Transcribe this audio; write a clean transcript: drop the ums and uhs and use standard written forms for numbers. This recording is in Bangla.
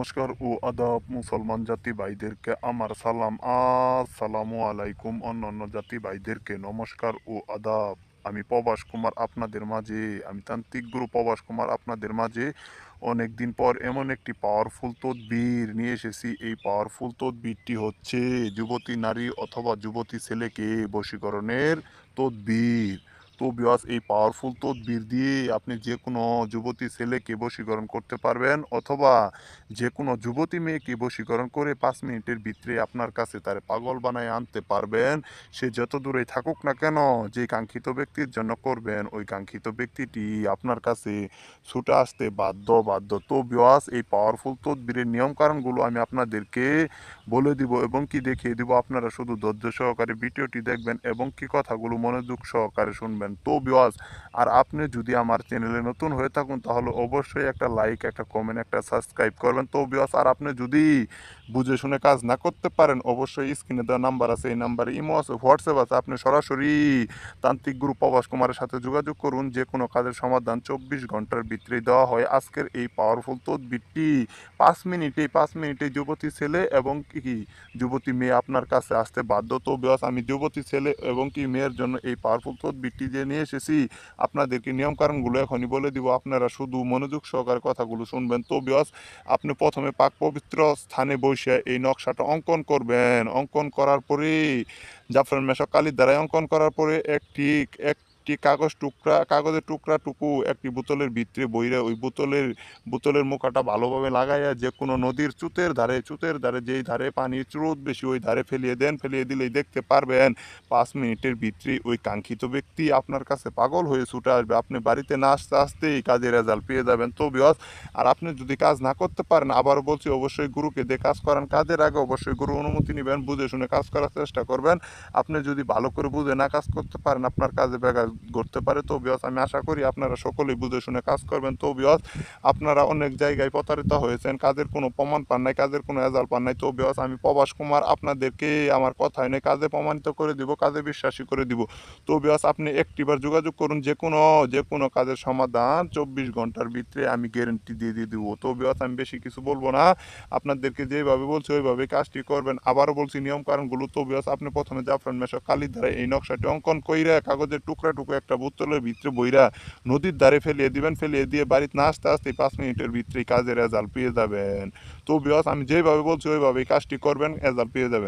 নমস্কার ও আদাব মুসলমান জাতি ভাইদেরকে আমার সালাম। আসসালামু আলাইকুম। অন্যান্য জাতি ভাইদেরকে নমস্কার ও আদাব। আমি প্রবাস কুমার আপনাদের মাঝে, আমি তান্ত্রিক গুরু প্রবাস কুমার আপনাদের মাঝে অনেকদিন পর এমন একটি পাওয়ারফুল তদবির নিয়ে এসেছি। এই পাওয়ারফুল তদবিরটি হচ্ছে যুবতী নারী অথবা যুবতী ছেলেকে বশীকরণের তদবির। তো বিয়াস, এই পাওয়ারফুল তদবির দিয়ে আপনি যে কোনো যুবতী ছেলেকে বশীকরণ করতে পারবেন অথবা যে কোনো যুবতী মেয়েকে বশীকরণ করে 5 মিনিটের ভিতরে আপনার কাছে তার পাগল বানায় আনতে পারবেন। সে যত দূরে থাকুক না কেন, যে কাঙ্ক্ষিত ব্যক্তির জন্য করবেন ওই কাঙ্ক্ষিত ব্যক্তিটি আপনার কাছে ছুটে আসতে বাধ্য বাধ্য। তো বিয়াস, এই পাওয়ারফুল তদবিরের নিয়ম কারণগুলো আমি আপনাদেরকে বলে দিব এবং কি দেখিয়ে দিব। আপনারা শুধু ধৈর্য সহকারে ভিডিওটি দেখবেন এবং কি কথাগুলো মনোযোগ সহকারে শুনবেন। তো বিয়াস, আর আপনি যদি আমার চ্যানেলে নতুন হয়ে থাকুন তাহলে অবশ্যই একটা লাইক, একটা কমেন্ট, একটা সাবস্ক্রাইব করবেন। তো বিয়াস, আর আপনি যদি বুঝে শুনে কাজ না করতে পারেন অবশ্যই স্ক্রিনে দেওয়া নাম্বার আছে, এই নাম্বারে ইমো আছে, হোয়াটসঅ্যাপ আছে, আপনি সরাসরি তান্ত্রিক গুরু প্রবাস কুমারের সাথে যোগাযোগ করুন। যে কোনো কাজের সমাধান 24 ঘন্টার ভিতরেই দেওয়া হয়। আজকের এই পাওয়ারফুল তদবিরটি 5 মিনিটে যুবতী ছেলে এবং কি যুবতী মেয়ে আপনার কাছে আসতে বাধ্য। তো বিয়াস, আমি যুবতী ছেলে এবং কি মেয়ের জন্য এই পাওয়ারফুল তদবিরটি যে নিয়ে এসেছি আপনাদেরকে নিয়ম কারণগুলো এখনই বলে দিব। আপনারা শুধু মনোযোগ সহকারে কথাগুলো শুনবেন। তো বিয়াস, আপনি প্রথমে পাক পবিত্র স্থানে বসে এই নকশাটা অঙ্কন করবেন। অঙ্কন করার পরে জাফরান মেশক কালির দ্বারাই অঙ্কন করার পরে একটি কাগজের টুকরাটুকু একটি বোতলের ভিতরে বইরা ওই বোতলের মুখাটা ভালোভাবে লাগাইয়া যে কোনো নদীর চুতের ধারে যেই ধারে পানির স্রোত বেশি ওই ধারে ফেলিয়ে দেন। ফেলিয়ে দিলেই দেখতে পারবেন 5 মিনিটের ভিতরে ওই কাঙ্ক্ষিত ব্যক্তি আপনার কাছে পাগল হয়ে ছুটে আসবে। আপনি বাড়িতে না আসতে আসতেই কাজের রেজাল্ট পেয়ে যাবেন। তো বিয়াস, আর আপনি যদি কাজ না করতে পারেন, আবারও বলছি, অবশ্যই গুরুকে দিয়ে কাজ করান। কাজের আগে অবশ্যই গুরু অনুমতি নেবেন, বুঝে শুনে কাজ করার চেষ্টা করবেন। আপনি যদি ভালো করে বুঝে না কাজ করতে পারেন আপনার কাজে ব্যাঘাত ঘটতে পারে। তো বিয়াস, আমি আশা করি আপনারা সকলেই বুঝে শুনে কাজ করবেন। তো বিয়াস, আপনারা অনেক জায়গায় প্রতারিত হয়েছেন, কাজের কোনো প্রমাণ পান নাই, কাজের কোনো রেজাল্ট পান নাই। তো বিয়াস, আমি প্রবাস কুমার আপনাদেরকে আমার কথা এনে কাজে প্রমাণিত করে দিব, কাজে বিশ্বাসী করে দিব। তো বিয়াস, আপনি একটিবার যোগাযোগ করুন। যে কোনো কাজের সমাধান 24 ঘন্টার ভিতরে আমি গ্যারেন্টি দিয়ে দিব। তো বিয়াস, আমি বেশি কিছু বলবো না, আপনাদেরকে যেভাবে বলছি ওইভাবে কাজটি করবেন। আবারও বলছি নিয়ম কারণগুলো। তো বিয়াস, আপনি প্রথমে জাফরান মেশক কালির দ্বারা এই নকশাটি অঙ্কন কইরা কাগজের টুকরা একটা বোতলের ভিতরে বইরা নদীর ধারে ফেলিয়ে দিবেন। ফেলিয়ে দিয়ে বাড়িতে না আসতে আসতে 5 মিনিটের ভিতরেই কাজের রেজাল্ট পেয়ে যাবেন। তো বিয়াস, আমি যেভাবে বলছি ওইভাবেই কাজটি করবেন, রেজাল্ট পেয়ে যাবেন।